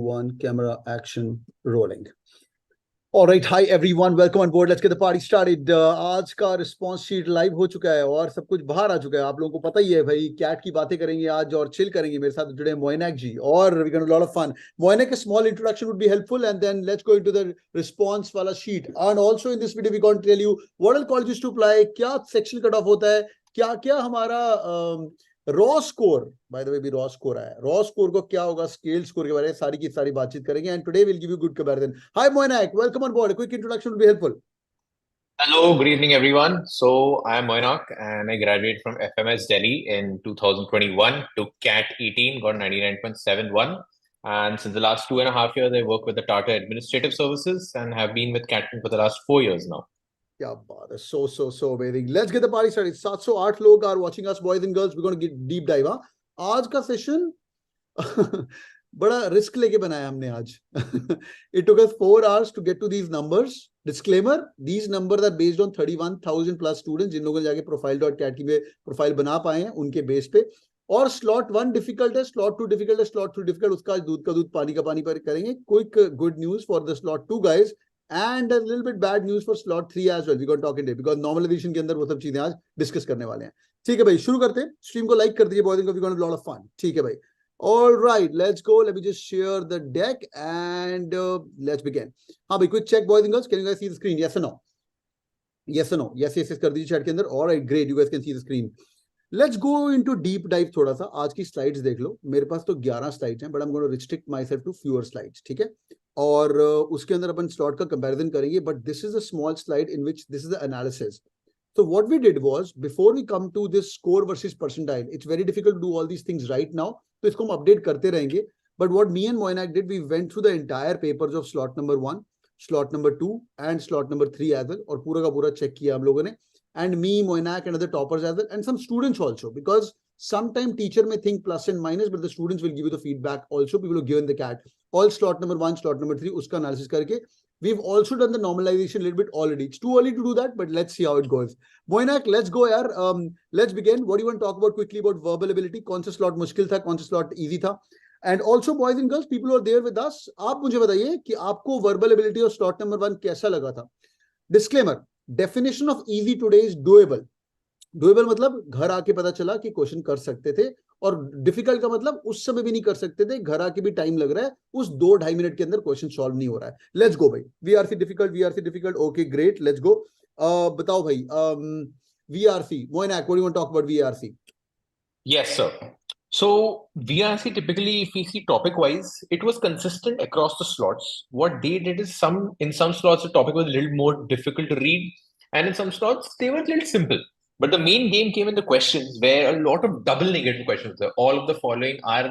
One camera action rolling. All right, hi everyone, welcome on board. Let's get the party started. आज का response sheet live हो चुका है और सब कुछ बाहर आ चुका है. आप लोगों को पता ही है भाई, कैट की बातें करेंगे आज और चिल करेंगे. मेरे साथ जुड़े मोइनैक जी और we gonna lot of fun. Moinak, a small introduction would be helpful and then let's go into the response वाला sheet. And also in this video we going to tell you what all colleges to apply, क्या section cut off होता है, क्या क्या हमारा raw score, bye the वे भी raw score आया, raw score को क्या होगा, स्केल स्कोर के बारे में सारी की सारी बातचीत करेंगे. And today will give you good comparison. Hi Moinak, welcome on board. Quick introduction will be helpful. Hello, good evening, everyone. So I'm Moinack and I graduated from FMS Delhi in 2021, took CAT 18, got 99.71. And since the last 2.5 years, I work with the Tata Administrative Services and have been with CATKing for the last 4 years now. क्या बात है, so amazing. Let's get the party started. 708 लोग are watching us, boys and girls. We're going to get deep dive. आज का session बड़ा risk लेके बनाया हमने आज. It took us 4 hours to get to these numbers. Disclaimer, these numbers are based on 31,000 plus students जिन लोगों ने जाके profile.cat में प्रोफाइल बना पाए हैं उनके बेस पे. और स्लॉट 1 डिफिकल्ट है, स्लॉट 2 डिफिकल्ट है, स्लॉट 3 डिफिकल्ट. उसका दूध का दूध पानी का पानी पर करेंगे. Quick good news for the slot 2 guys and a little bit bad news for slot 3 as well. We got talking today because normalization के अंदर वो सब चीजें आज डिस्कस करने वाले हैं. ठीक है भाई, शुरू करते हैं. स्ट्रीम को लाइक कर दीजिए boys, we got a lot of fun. ठीक है भाई, all right, let's go. Let me just share the deck and let's begin. हाँ भाई, quick check boys and girls, can you guys see the screen? Yes or no? Yes or no? Yes yes कर दीजिए chat के अंदर. All right, great, you guys can see the screen. Let's go into deep dive थोड़ा सा. आज की slides देख लो. मेरे पास तो 11 स्लाइड्स हैं, but I'm going to restrict myself to fewer slides. ठीक है, और उसके अंदर अपन स्लॉट का कंपैरिजन करेंगे. But this is a small slide in which this is the analysis. So what we did was, before we come to this score versus percentile, it's very difficult to do all these things right now. तो इसको हम update करते रहेंगे. But what me and Moinack did, we went through the entire papers of slot number 1, slot number 2 and slot number 3 as well. और पूरा का पूरा check किया हम लोगों ने. And me, Moinack and other toppers as well, and some students also, because sometimes teacher may think plus and minus, but the students will give you the feedback also. People who given the CAT, all slot number 1, slot number 3, uska analysis करके. We've also done the normalization a little bit already. It's too early to do that, but let's see how it goes. Moinack, let's go yaar. Let's begin. What do you want to talk about quickly about verbal ability? कौन सा slot मुश्किल था, कौन सा slot easy था? And also boys and girls, people who are there with us, आप मुझे बताइए कि आपको verbal ability और slot number 1 कैसा लगा था? Disclaimer, definition of easy today is doable. Doable मतलब घर आके पता चला कि क्वेश्चन कर सकते थे, और डिफिकल्ट का मतलब उस समय भी नहीं कर सकते थे, घर आके भी टाइम लग रहा है, उस 2-2.5 मिनट के अंदर क्वेश्चन सॉल्व नहीं हो रहा है. लेट्स गो भाई. VRC difficult. Okay great, let's go. बताओ भाई, VRC. Moinak, what do you want to talk about VRC? Yes, sir. So VRC typically, if we see topic wise, it was consistent across the slots. What they did is in some slots the topic was a little more difficult to read, and in some slots they were a little simple. But the main game came in the questions, where a lot of double negative questions. All of the following are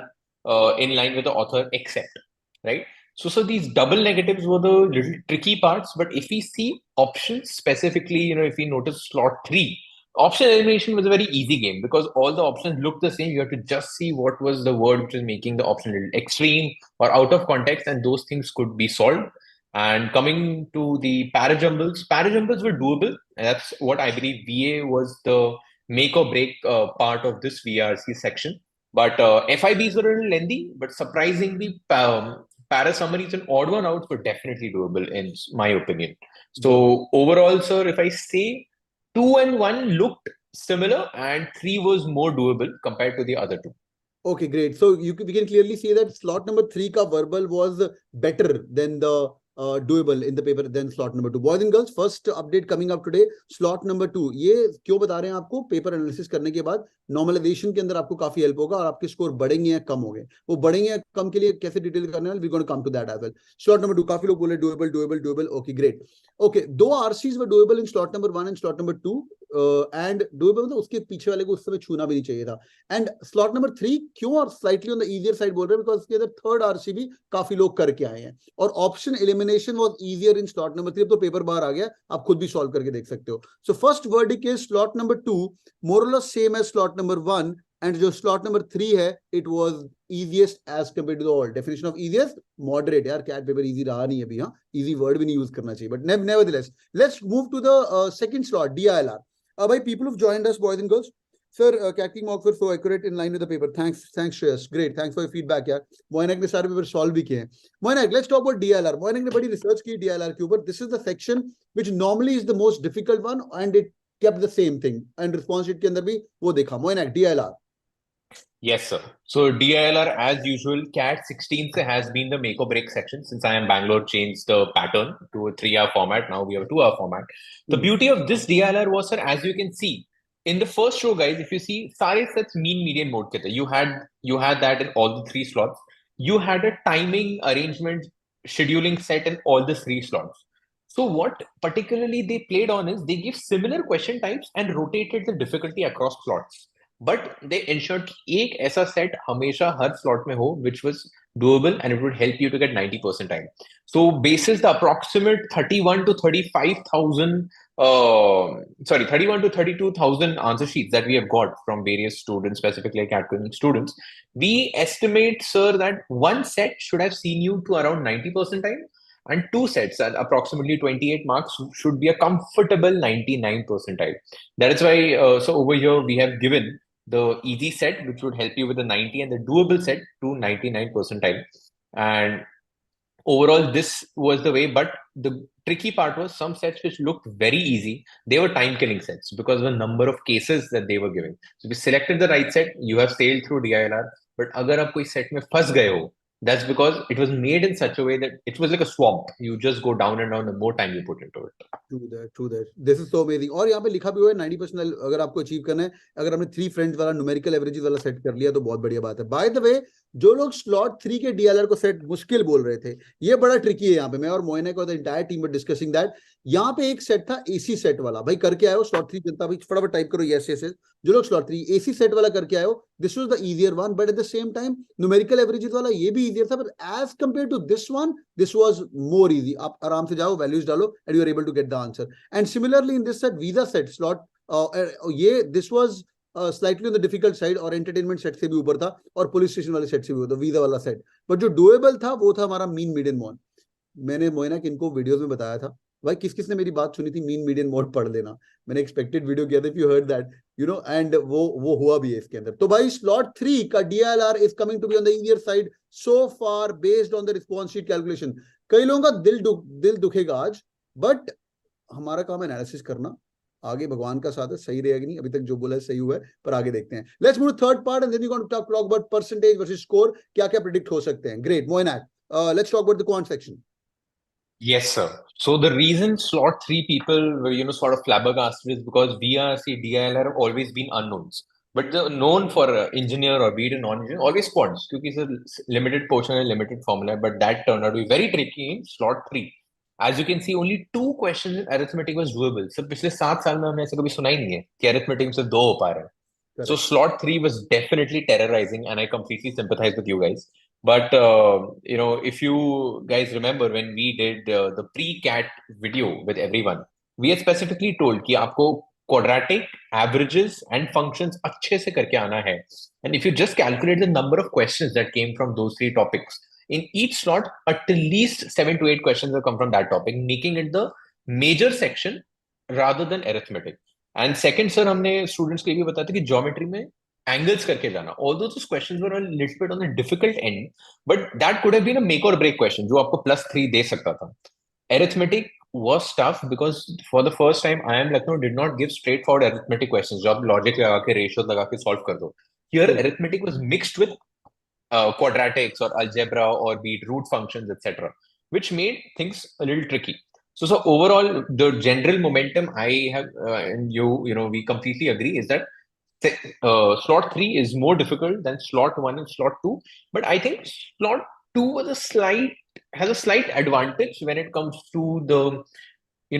in line with the author except, right? So these double negatives were the little tricky parts. But if we see options specifically, if we notice slot 3, option elimination was a very easy game because all the options looked the same. You have to just see what was the word which is making the option a little extreme or out of context, and those things could be solved. And coming to the parajumbles were doable. And that's what I believe VA was the make or break part of this VRC section. But FIBs were a little lengthy, but surprisingly, para summaries and odd one outs were definitely doable in my opinion. So overall, sir, if I say 2 and 1 looked similar and 3 was more doable compared to the other 2. Okay, great. So we can clearly see that slot number 3 ka verbal was better than the doable in the paper than slot number 2. Boys and girls, first update coming up today, slot number 2. ये क्यों बता रहे हैं आपको? Paper analysis करने के बाद normalisation के अंदर आपको काफी हेल्प होगा और आपके स्कोर बढ़ेंगे या कम होंगे. वो बढ़ेंगे या कम के लिए कैसे डिटेल करने वाले, we gonna come to that as well. Slot number 2, काफी लोग बोले doable. Okay great. Okay, 2 RCs were doable in slot number 1 and slot number 2. And doable मतलब उसके पीछे वाले को उस समय छूना भी नहीं चाहिए था. एंड स्लॉट नंबर 3 क्यों और slightly on the easier side बोल रहे हैं, बिकॉज उसके अंदर थर्ड आरसी भी काफी लोग करके आए हैं. और option elimination was easier in slot number 3. अब तो पेपर बाहर आ गया, आप खुद भी सॉल्व करके देख सकते हो. So first verdict is slot number 2 more और less same as slot number 1, and जो स्लॉट नंबर 3 है it was easiest as compared to the all. Definition of easiest, moderate. यार कैट पेपर इजी रहा नहीं अभी. हाँ, इजी वर्ड भी नहीं यूज करना चाहिए, but nevertheless let's move to the second slot, DILR. भाई, people who've joined us, boys and girls, Sir, CATKing mocks were so accurate in line with the paper. Thanks, Shreyas. Great, thanks for your feedback, यार. Moinack ने सारे paper solve भी किए हैं. Moinack, let's talk about DLR. Moinack ने बड़ी research की DLR के ऊपर. This is the section which normally is the most difficult one, and it kept the same thing. And response sheet के अंदर भी वो देखा. Moinack, DLR. Yes, sir. So DILR, as usual, CAT 16 has been the make or break section since I am Bangalore changed the pattern to a 3-hour format. Now we have a 2-hour format. The beauty of this DILR was, sir, as you can see, in the first row, guys, if you see, sare sets mean median mode ke the. You had that in all the 3 slots. You had a timing arrangement scheduling set in all the 3 slots. So what particularly they played on is they give similar question types and rotated the difficulty across slots. But they ensured एक ऐसा set हमेशा हर slot में हो which was doable and it would help you to get 90 percentile. So basis the approximate 31 to 35,000 31 to 32,000 answer sheets that we have got from various students, specifically CATKing students, we estimate, sir, that one set should have seen you to around 90 percentile, and 2 sets at approximately 28 marks should be a comfortable 99 percentile. That is why, so over here we have given the easy set, which would help you with the 90, and the doable set to 99 percentile. And overall, this was the way. But the tricky part was some sets which looked very easy, they were time-killing sets because of the number of cases that they were giving. So if you selected the right set, you have sailed through DILR. But अगर आप कोई set में फंस गए हो, that's because it was made in such a way that it was like a swamp. You just go down and down the more time you put into it. True that. This is so amazing. और यहाँ पे लिखा भी हुआ है 90% अगर आपको achieve करना है, अगर आपने 3 फ्रेंड्स वाला न्यूमेरिकल एवरेजेस वाला सेट कर लिया तो बहुत बढ़िया बात है. बाय द वे, जो लोग स्लॉट 3 के डीएलआर को सेट मुश्किल बोल रहे थे, ये बड़ा ट्रिकी है. यहाँ पे मैं और मोइनैक और the entire team were discussing that. यहाँ पे एक सेट था एसी सेट वाला. भाई करके आयो स्लॉट 3 जनता, भाई फटाफट टाइप करो यस यस. जो लोग स्लॉट 3 एसी सेट वाला करके आयो, this was the easier one, but at the same time numerical averages वाला ये भी इजियर था, but as compare to this one, this was more easy. आप आराम से जाओ, वैल्यूज डालो and you are able to get the answer. And similarly in this set वीजा सेट स्लॉट, ये this was slightly on the difficult side, और entertainment set से भी ऊपर था, और पुलिस स्टेशन वाले सेट से भी ऊपर, वीजा वाला सेट. बट जो डुएबल था वो था हमारा मीन मीडियन मोड. मैंने मोइनैक इनको वीडियोस में बताया था. भाई किस किसने मेरी बात सुनी थी, मीन मीडियन मोड पढ़ लेना. मैंने एक्सपेक्टेड वीडियो किया था, if you heard that, you know, and वो हुआ भी है इसके अंदर. तो भाई स्लॉट 3 का DLR is coming to be on the easier side so far based on the response sheet calculation. कई लोगों का दिल दुखेगा आज, बट हमारा काम है एनालिसिस करना. आगे भगवान का साथ है, सही रहेगा नहीं, अभी तक जो बोला है सही हुआ है, पर आगे देखते हैं. Let's move to third part and then we going to talk about percentage versus score. क्या क्या प्रेडिक्ट हो सकते हैं. Great Moinak, let's talk about the quant section. Yes, sir. So the reason slot 3 people were, sort of flabbergasted is because VRC, DILR have always been unknowns. But the known for engineer or be it a non-engineer, always quants, because it's a limited portion and limited formula. But that turned out to be very tricky in slot 3. As you can see, only 2 questions in arithmetic was doable. So पिछले 7 साल में हमने ऐसा कभी सुना ही नहीं है कि arithmetic में सिर्फ 2 हो पा रहे हैं. So slot 3 was definitely terrorizing, and I completely sympathize with you guys. But if you guys remember when we did the pre-CAT video with everyone, we had specifically told कि आपको quadratic, averages, and functions अच्छे से करके आना है. And if you just calculate the number of questions that came from those 3 topics, in each slot, at least 7 to 8 questions have come from that topic, making it the major section rather than arithmetic. And second, sir, हमने students के लिए भी बताया था कि geometry में angles करके जाना. Although those questions were a little bit on the difficult end, but that could have been a make or break question जो आपको +3 दे सकता था. Arithmetic was tough because for the first time IIM Lucknow did not give straightforward arithmetic questions जो आप logic लगा के ratios लगा के solve कर दो. Here arithmetic was mixed with quadratics or algebra or be it root functions, etc., which made things a little tricky. So overall, the general momentum I have and we completely agree is that slot 3 is more difficult than slot 1 and slot 2. But I think slot 2 has a slight advantage when it comes to the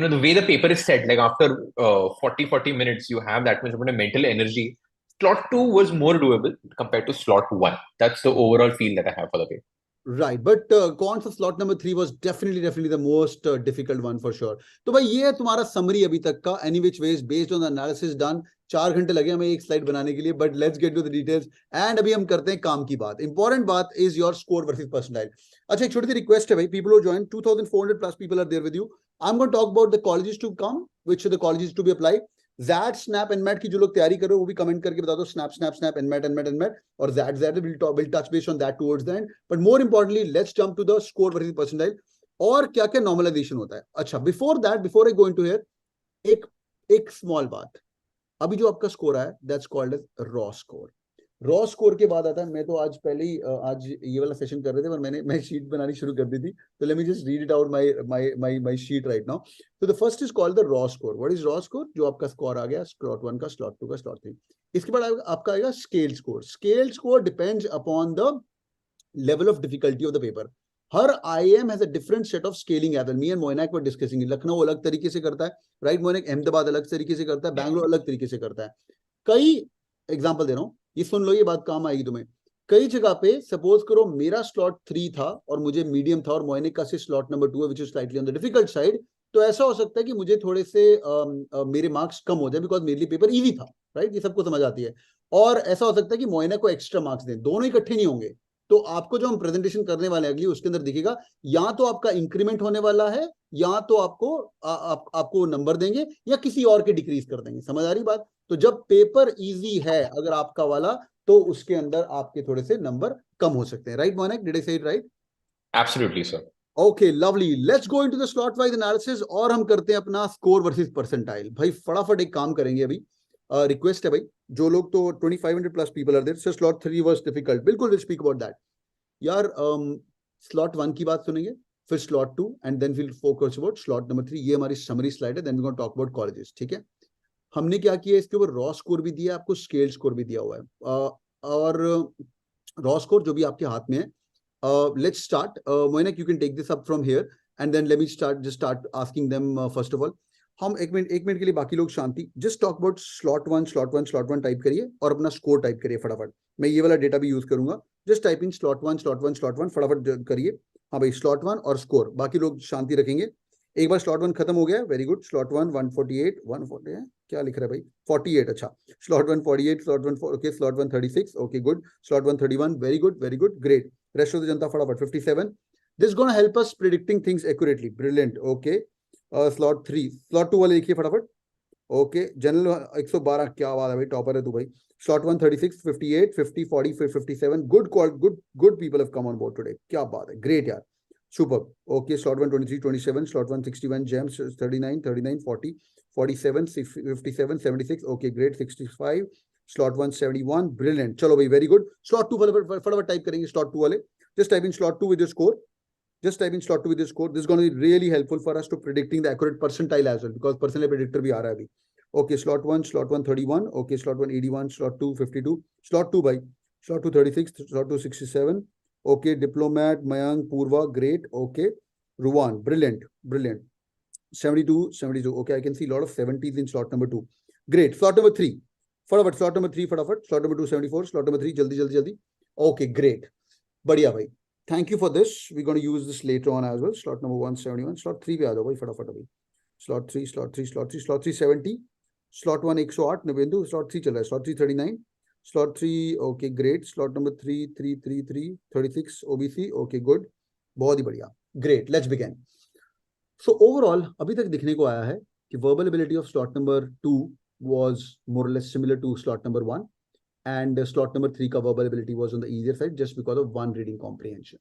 the way the paper is set. Like after 40 minutes, you have that much of a mental energy. Slot 2 was more doable compared to slot 1. That's the overall feel that I have for the paper. Right, but cons of slot number 3 was definitely the most difficult one for sure. तो भाई ये है तुम्हारा summary अभी तक का, any which ways based on the analysis done. 4 घंटे लगे हमें एक स्लाइड बनाने के लिए, but let's get to the details. And अभी हम करते हैं काम की बात. Important बात is your score versus percentile. अच्छा, एक छोटी सी रिक्वेस्ट है भाई, people who joined, 2,400 plus people are there with you. I'm going to talk about the colleges to come, which are the colleges to be applied. XAT SNAP NMAT की जो लोग तैयारी कर रहे हो वो भी कमेंट करके बता दो, स्नैप स्नैप स्नैप एनमैट और XAT will touch base on that towards the end, but more importantly let's jump to the score versus percentile और क्या क्या नॉर्मलाइजेशन होता है। अच्छा, before that, before I go into here, एक एक small बात, अभी जो आपका स्कोर आया that's called as raw score. Raw score के बाद आता है, मैं तो आज पहले ही आज ये वाला सेशन कर रहे थे पर मैं शीट बनानी शुरू कर दी थी, तो let me just read it out my sheet right now. तो the first is called the raw score. What is raw score? जो आपका स्कोर आ गया स्लॉट 1 का, स्लॉट 2 का, स्लॉट 3। इसके बाद आपका आएगा scale score. Scale score depends upon the level of difficulty of the paper. Her IIM has a different set of scaling as well. Me and Moinack were discussing. Lucknow अलग तरीके से करता है, राइट मोइनैक? अहमदाबाद अलग तरीके से करता है, बैंगलोर अलग तरीके से करता है। कई एग्जांपल दे रहा हूँ, ये सुन लो, ये बात काम आएगी तुम्हें। कई जगह पे सपोज करो मेरा स्लॉट 3 था और मुझे मीडियम था और मोइनैक का से स्लॉट नंबर 2 है which is slightly on the difficult side, तो ऐसा हो सकता है कि मुझे थोड़े से मेरे मार्क्स कम हो जाए बिकॉज मेरे लिए पेपर इजी था, राइट? ये सबको समझ आती है। और ऐसा हो सकता है कि मोइनैक को एक्स्ट्रा मार्क्स दें, दोनों इकट्ठे नहीं होंगे। तो आपको जो हम प्रेजेंटेशन करने वाले हैं अगली, उसके अंदर दिखेगा या तो आपका इंक्रीमेंट होने वाला है या तो आपको नंबर देंगे या किसी और के डिक्रीज कर देंगे। समझ आ रही बात? तो जब पेपर इजी है अगर आपका वाला, तो उसके अंदर आपके थोड़े से नंबर कम हो सकते हैं, राइट मोइनैक? डिड आई से it right? Absolutely sir. Okay, lovely. Let's go into the slot wise analysis और हम करते हैं अपना स्कोर वर्सेस परसेंटाइल। भाई फटाफट एक काम करेंगे अभी, रिक्वेस्ट है भाई, जो लोग तो 2500 plus people are there, so slot 3 was difficult, बिल्कुल विल स्पीक अबाउट दैट यार। स्लॉट 1 की बात सुनेंगे, फिर slot 2 and then will focus about slot number 3। ये हमारी समरी स्लाइड है, then we gonna talk about colleges, ठीक है? हमने क्या किया, इसके ऊपर रॉ स्कोर भी दिया है आपको, स्केल स्कोर भी दिया हुआ है। और रॉ स्कोर जो भी आपके हाथ में है, let's start. Moinak, you can take this up from here and then let me start asking them first of all. हम एक मिनट के लिए बाकी लोग शांति, just talk about slot 1 type करिए और अपना स्कोर टाइप करिए फटाफट। मैं ये वाला डेटा भी यूज करूंगा, जस्ट टाइप इन स्लॉट 1 फटाफट करिए। हाँ भाई, स्लॉट 1 और स्कोर, बाकी लोग शांति रखेंगे। एक बार स्लॉट 1 खत्म हो गया, वेरी गुड। स्लॉट 1 140 है, क्या लिख रहा है भाई? 48, अच्छा। Slot 1 48, slot 1 okay, slot 1 36, okay good. Slot 1 31, very good, great. Rest of the जनता फटाफट 57. This is going to help us predicting things accurately. Brilliant. Okay. Slot 3, slot 2 वाले लिखिए फटाफट। ओके, जनरल 112, क्या बात है भाई, टॉपर है तू भाई। Slot 1 36, 58, 50, 40, 57. Good people have come on board today. क्या बात है, ग्रेट यार, super. Okay, slot 1 23, 27, slot 1 61, James 39, 40, 47, 57, 76, okay great, 65, slot 1 71, brilliant. चलो भाई, वेरी गुड। स्लॉट 2 फटाफट टाइप करेंगे, स्लॉट 2 वाले, just type in slot 2 with your score. Just type in slot 2 with your score. This is going to be really helpful for us to predicting the accurate percentile as well, because percentile predictor भी आ रहा है अभी। Okay, slot 1 31, okay, slot 1 81, slot 2 52, slot 2 by slot 2 36, slot 2 67, okay, diplomat, Mayank, Purva, great, okay, Ruwan, brilliant, 72, okay, I can see a lot of 70s in slot number 2, great। slot number 3 फटाफट, slot number 3 फटाफट, slot number 2 74, slot number 3 जल्दी, okay, great, बढ़िया भाई, thank you for this. We're going to use this later on as well. Slot number 171, slot 3 पे आ जाओ भाई फटाफट अभी। slot 3 70, slot 1 108 नवेंदु, slot 3 चल रहा है, slot 3 39, slot 3 okay great, slot number 3 36 OBC, okay good, बहुत ही बढ़िया, great, let's begin. So overall अभी तक दिखने को आया है कि verbal ability of slot number 2 was more or less similar to slot number 1, and slot number 3 का verbal ability was on the easier side just because of one reading comprehension.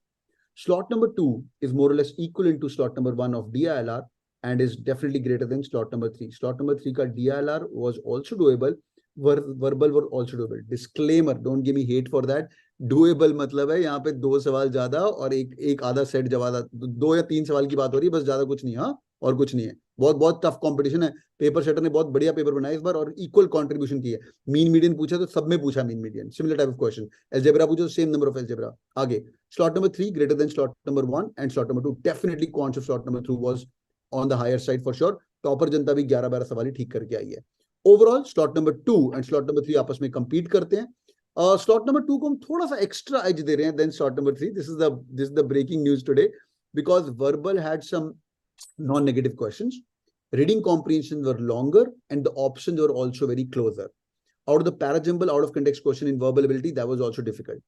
Slot number 2 is more or less equivalent to slot number 1 of DILR and is definitely greater than slot number 3. Slot number 3 ka DILR was also doable, verbal were also doable. Disclaimer, don't give me hate for that. Doable मतलब है यहाँ पे 2 सवाल ज्यादा और एक आधा set जवाब, 2 या 3 सवाल की बात हो रही है बस, ज्यादा कुछ नहीं, हाँ, और कुछ नहीं है। बहुत टफ कंपटीशन है। पेपर सेटर ने बहुत बढ़िया पेपर बनाया इस बार और इक्वल कंट्रीब्यूशन की है। मीन मीडियन पूछा तो सब में पूछा mean median, similar type of question. Algebra पूछो तो सेम नंबर ऑफ अलजेब्रा। आगे slot number 3 greater than slot number 1 and slot number 2 definitely quants of slot number 2 was on the higher side for sure. Topper जनता भी 11-12 सवाल ही ठीक करके आई है। Overall slot number 2 and slot number 3 आपस में compete करते हैं। slot number 2 को हम थोड़ा सा extra edge दे रहे हैं than slot number 3. This is the breaking news today because verbal had some non-negative questions. Reading comprehensions were longer and the options were also very closer. Out of the parajumble out of context question in verbal ability, that was also difficult.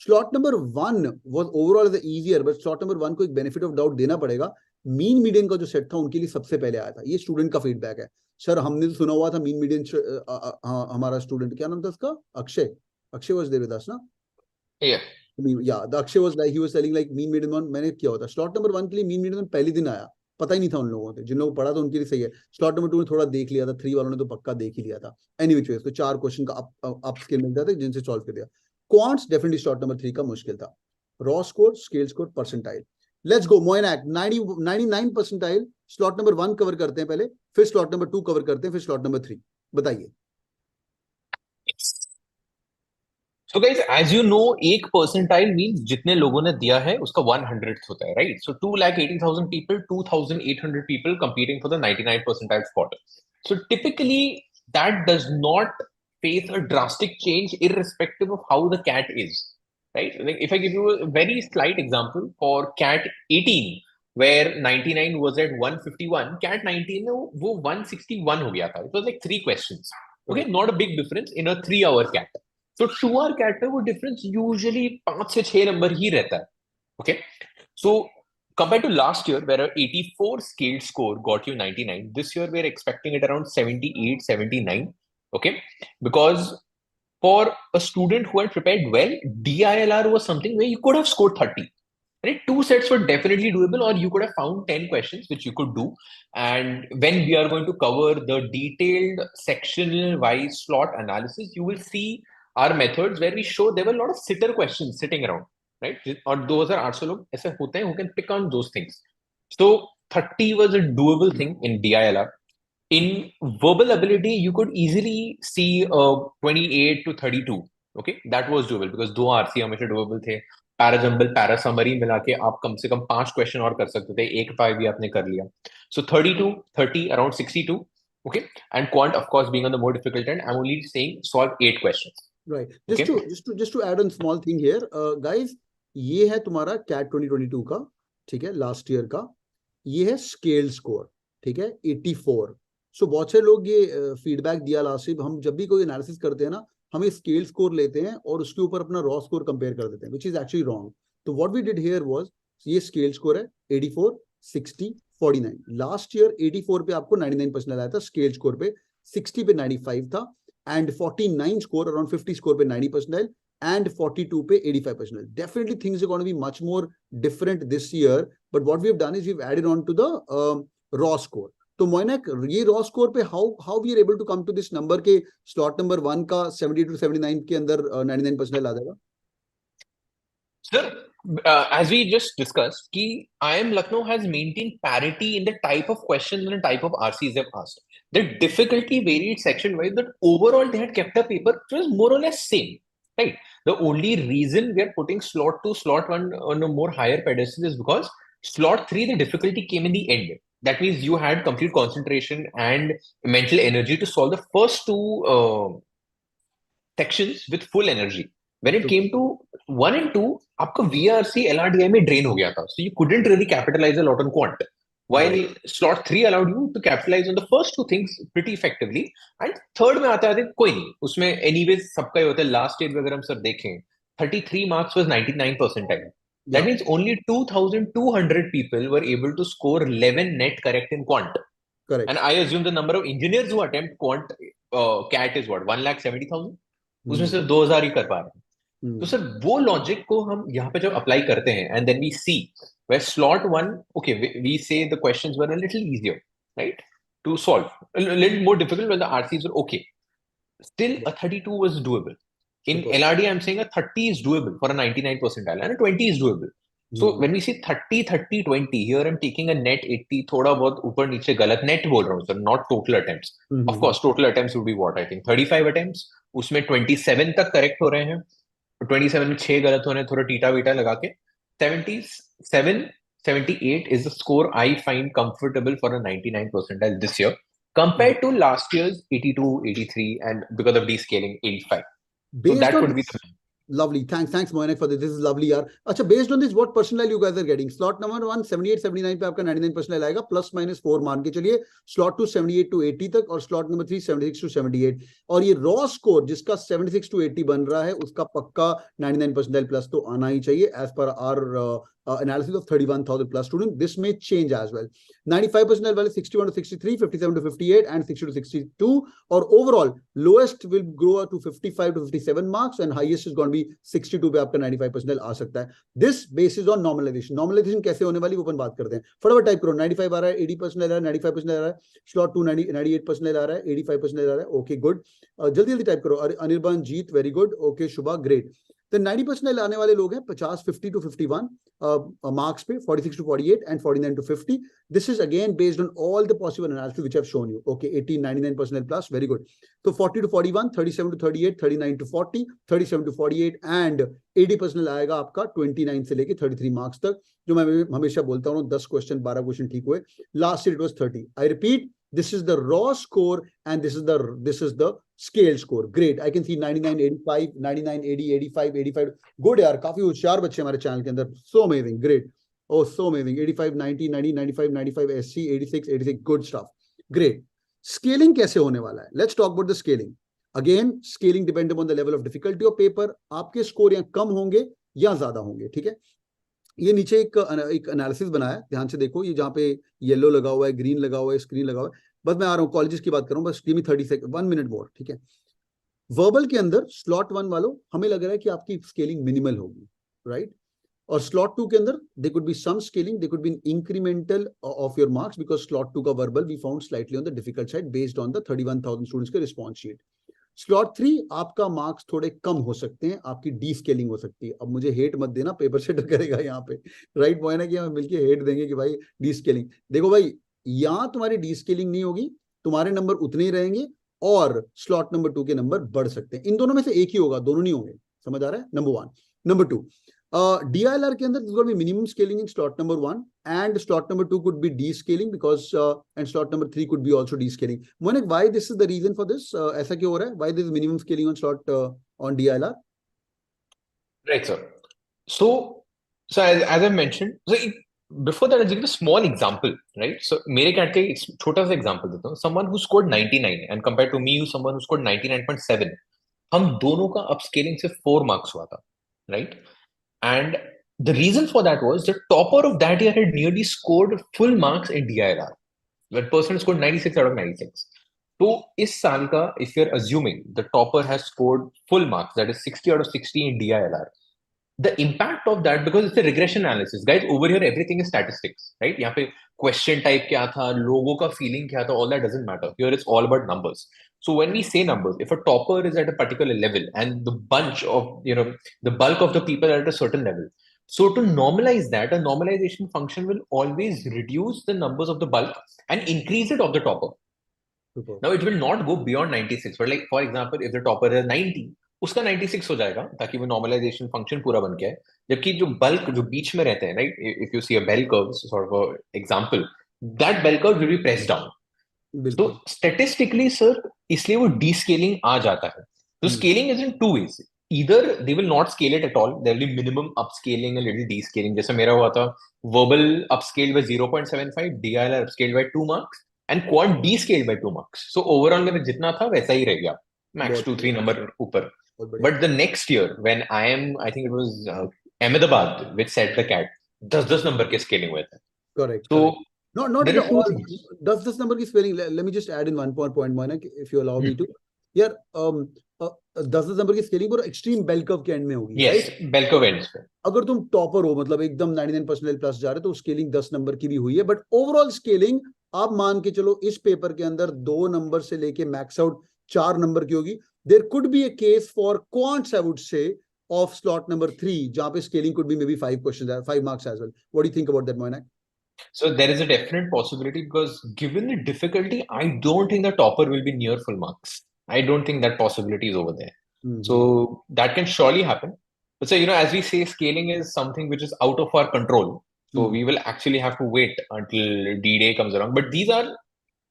Slot number 1 was overall the easier, but slot number 1 को एक benefit of doubt देना पड़ेगा। Mean median का जो set था उनके लिए सबसे पहले आया था, ये स्टूडेंट का फीडबैक है। सर हमने तो सुना हुआ था मीन मीडियन हमारा स्टूडेंट क्या नाम था उसका, Akshay was there with us ना। Yeah. Yeah, the Akshay was like, he was telling like mean median one मैंने किया होता स्लॉट नंबर 1 के लिए मीन median one पहले दिन आया, पता ही नहीं था उन लोगों को, जिन लोगों को पढ़ा था उनके लिए सही है। स्लॉट नंबर 2 में थोड़ा देख लिया था, 3 वालों ने तो पक्का देख ही लिया था। एनी विच वेज तो 4 क्वेश्चन का अप स्केल मिलता था जिनसे सॉल्व कर दिया। क्वांट्स डेफिनेटली स्लॉट नंबर 3 का मुश्किल था। Raw score, scale score, percentile. Let's go Moinak 99 percentile slot number 1 cover करते हैं पहले, फिर स्लॉट नंबर 2 कवर करते हैं, फिर स्लॉट नंबर 3 बताइए। So guys, as you know, एक percentile means जितने लोगों ने दिया है उसका 100th होता है, right? So 2,80,000 people, 2,800 people competing for the 99 percentile spot. So typically that does not face a drastic change irrespective of how the cat is, right? Like if I give you a very slight example for cat 18, where 99 was at 151, cat 19 में वो 161 हो गया था. It was like 3 questions. Okay, not a big difference in a 3-hour cat. तो 2 our cat में वो difference usually 5 से 6 number ही रहता है. Okay, so compared to last year where a 84 scaled score got you 99, this year we're expecting it around 78, 79. Okay, because for a student who had prepared well, DILR was something where you could have scored 30. Right? 2 sets were definitely doable, or you could have found 10 questions which you could do. And when we are going to cover the detailed sectional wise slot analysis, you will see our methods where we show there were a lot of sitter questions sitting around, right? Or those are also लोग ऐसे होते हैं who can pick on those things. So 30 was a doable thing in DILR. In verbal ability, you could easily see 28 to 32. Okay, that was doable because 2 RC हमेशा doable थे. Parajumble पैरासमरी मिला के आप कम से कम 5 क्वेश्चन और कर सकते थे, एक 5 भी आपने कर लिया. सो 32, 30, around 62. Okay, and quant of course being on the more difficult end, I'm only saying solve 8 questions. Right. Just to add on small thing here, guys, ये है तुम्हारा कैट 2022 का, ठीक है, लास्ट ईयर का. ये है स्केल स्कोर, ठीक है, 84. सो बहुत से लोग ये फीडबैक दिया लास्ट ईयर, हम जब भी कोई एनालिसिस करते हैं ना, हम ये स्केल स्कोर लेते हैं और उसके ऊपर अपना रॉ स्कोर कंपेयर कर देते हैं, विच इज एक्चुअली रॉन्ग. तो what we did here was, ये स्केल स्कोर है 84, 60, 49. लास्ट ईयर 84 पे आपको 99% आया था, स्केल स्कोर पे 60 पे 95 था, and 49 score around 50 score पे 90 percentile and 42 पे 85 percentile. Definitely things are going to be much more different this year, but what we have done is we've added on to the raw score. तो मोइनैक ये raw score पे how we are able to come to this number के slot number 1 का 70 to 79 के अंदर 99 percentile आ जाएगा. Sir, as we just discussed, कि IIM Lucknow has maintained parity in the type of questions and the type of RCs they've asked. The difficulty varied section-wise, but overall they had kept a paper which was more or less same, right? The only reason we are putting slot 2, slot 1 on a more higher pedestal is because slot 3, the difficulty came in the end. That means you had complete concentration and mental energy to solve the first 2 sections with full energy. When it came to 1 and 2, आपका VRC LRDI में drain हो गया था, so you couldn't really capitalize a lot on quant. While slot 3 allowed you to capitalize on the first 2 things pretty effectively, and third में आते आते कोई नहीं, उसमें anyways सबका ही होता है. Last year अगर हम सर देखें, 33 marks was 99 percentile. That means only 2,200 people were able to score 11 net correct in quant. Correct. And I assume the number of engineers who attempt quant CAT is what, 1,70,000. उसमें सिर्फ 2,000 ही कर पा रहे हैं. तो सर वो logic को हम यहाँ पे जब अप्लाई करते हैं, and then we see where slot 1, okay, we say the questions were a little easier, right, to solve, a little more difficult when the RCs were okay. Still a 32 was doable. In LRD I'm saying a 30 is doable for a 99 percentile and a 20 is doable. So when we say 30, 30, 20, here I'm taking a net 80, थोड़ा बहुत ऊपर नीचे गलत net बोल रहा हूँ sir, not total attempts. Of course total attempts would be what, I think 35 attempts, उसमें 27 तक correct हो रहे हैं, 27 में 6 गलत होने, थोड़ा टीटा वीटा लगा के 77, 78 is the score I find comfortable for a 99 percentile this year compared to last year's 82, 83, and because of descaling 85. So that would be the Lovely. Thanks, Moinack, for this. This is lovely, यार. अच्छा, based on this, what percentile you guys are getting? Slot number 1 78 79 पे आपका 99 percentile आएगा, plus minus 4 मान के चलिए. Slot 2 78 to 80 तक, और slot number 3 76 to 78. और ये raw score जिसका 76 to 80 बन रहा है, उसका पक्का 99 percentile plus तो आना ही चाहिए, as per our analysis of 31,000 plus students. This may change as well. 95 percentile वाले 61 to 63, 57 to 58, and 60 to 62. और overall lowest will grow to 55 to 57 marks, and highest is going to be 62 पे आपका 95 percentile आ सकता है. This basis on normalization. Normalization कैसे होने वाली वो अपन बात करते हैं. फटाफट टाइप करो. 95 आ रहा है, 80 percentile आ रहा है, 95 percentile आ रहा है, slot 2 98 percentile आ रहा है, 85 percentile आ रहा है. Okay, good. जल्दी जल्दी टाइप करो. अनिर्बान जीत, वेरी गुड. ओके, शुभा, ग्रेट. तो 90 percentile आने वाले लोग हैं 50 50 to 51 marks पे, 46 to 48 and 49 to 50. This is again based on all the possible analysis which I've shown you. Okay, 18 99 percentile plus, very good. So 40 to 41, 37 to 38, 39 to 40, 37 to 48 and 80 percentile आएगा आपका 29 से लेके 33 marks तक. जो मैं हमेशा बोलता हूँ 10 क्वेश्चन 12 क्वेश्चन ठीक हुए. Last year it was 30. I repeat, this is the raw score and this is the scale score. Great. I can see 99 85 99 80 85 85. Good यार, काफी होशियार बच्चे हमारे चैनल के अंदर. So amazing. Great. Oh, so amazing. 85 90 90 95 95 SC 86 86. Good stuff. Great. Scaling कैसे होने वाला है? Let's talk about the scaling. Again, scaling depending on the level of difficulty of paper. आपके स्कोर यहाँ कम होंगे या ज्यादा होंगे. ठीक है. ये नीचे एक एनालिसिस बनाया, ध्यान से देखो. ये जहाँ पे येलो लगा हुआ है, ग्रीन लगा हुआ है, स्क्रीन लगा हुआ है. बस मैं आ रहा हूँ, कॉलेजेस की बात कर रहा हूँ. बस गिव मी 30 सेकंड, 1 मिनट मोर. ठीक है. वर्बल के अंदर स्लॉट 1 वालों हमें लग रहा है कि आपकी स्केलिंग मिनिमल होगी, राइट. और स्लॉट 2 के अंदर they could be some scaling, they could be incremental of your marks, because slot 2 का verbal we found slightly on the difficult side based on the 31,000 students के रिस्पॉन्स शीट. स्लॉट 3 आपका marks थोड़े कम हो सकते हैं, आपकी डी स्केलिंग हो सकती है. अब मुझे हेट मत देना, पेपर सेटर करेगा यहाँ पे, राइट. मोइनैक कि हम मिलके हेट देंगे कि भाई डी स्केलिंग. देखो भाई, यहाँ तुम्हारी डी स्केलिंग नहीं होगी, तुम्हारे नंबर उतने ही रहेंगे और स्लॉट नंबर 2 के नंबर बढ़ सकते हैं. इन दोनों में से एक ही होगा, दोनों नहीं होंगे. समझ आ रहा है? नंबर 1. नंबर 2, DILR के अंदर there's going to be minimum scaling in slot number 1 and slot number 2 could be descaling because and slot number 3 could be also descaling. Moinack, why this is the reason for this? ऐसा क्यों हो रहा है? Why there is minimum scaling on slot on DILR? Right, sir. So as I mentioned, so before that, I'll give a small example, right? So मेरे CAT का एक छोटा सा example देता हूँ. Someone who scored 99 and compared to me, someone who scored 99.7, हम दोनों का upscaling से 4 marks हुआ था, right? And the reason for that was the topper of that year had nearly scored full marks in DILR. That person scored 96 out of 96. So इस साल का, if you're assuming the topper has scored full marks, that is 60 out of 60 in DILR, the impact of that, because it's a regression analysis, guys, over here everything is statistics, right? यहाँ पे question type क्या था, लोगों का feeling क्या था, all that doesn't matter. Here it's all about numbers. So when we say numbers, if a topper is at a particular level and the bunch of, the bulk of the people are at a certain level, so to normalize that, a normalization function will always reduce the numbers of the bulk and increase it of the topper. Super. Now it will not go beyond 96, but like for example, if the topper is 90, उसका 96 हो जाएगा ताकि वो normalization function पूरा बन के आए. जबकि जो bulk जो बीच में रहते हैं, right? If you see a bell curve, sort of a example, that bell curve will be pressed down. So statistically, sir, इसलिए वो descaling आ जाता है. So scaling is in 2 ways. Either they will not scale it at all. There will be minimum upscaling, a little descaling. जैसे मेरा हुआ था, verbal upscaled by 0.75, DILR upscaled by 2 marks, and quad descaled by 2 marks. So overall मेरा जितना था वैसा ही रह गया, max 2-3 number ऊपर. But the next year, when I think it was Ahmedabad, which set the CAT, 10 number के scaling हुए थे. Correct. So correct. Not there at are two all. things. Does this number की spelling? Let me just add in one more point, Moinack, if you allow me to. यार, does this number की scaling पूरा extreme bell curve के end में होगी, yes, right? Bell curve ends पे. अगर तुम टॉपर हो, मतलब एकदम 99 परसेंटाइल प्लस जा रहे हो, तो स्केलिंग 10 नंबर की भी हुई है. बट ओवरऑल स्केलिंग आप मान के चलो इस पेपर के अंदर 2 नंबर से लेके मैक्स आउट 4 नंबर की होगी. There could be a case for quants, I would say, of slot number 3 जहां पे scaling could be maybe 5 questions, 5 marks as well. What do you think about that, Moinak? So there is a definite possibility, because given the difficulty, I don't think the topper will be near full marks. I don't think that possibility is over there. So that can surely happen. But so, as we say, scaling is something which is out of our control. So we will actually have to wait until D-Day comes around. But these are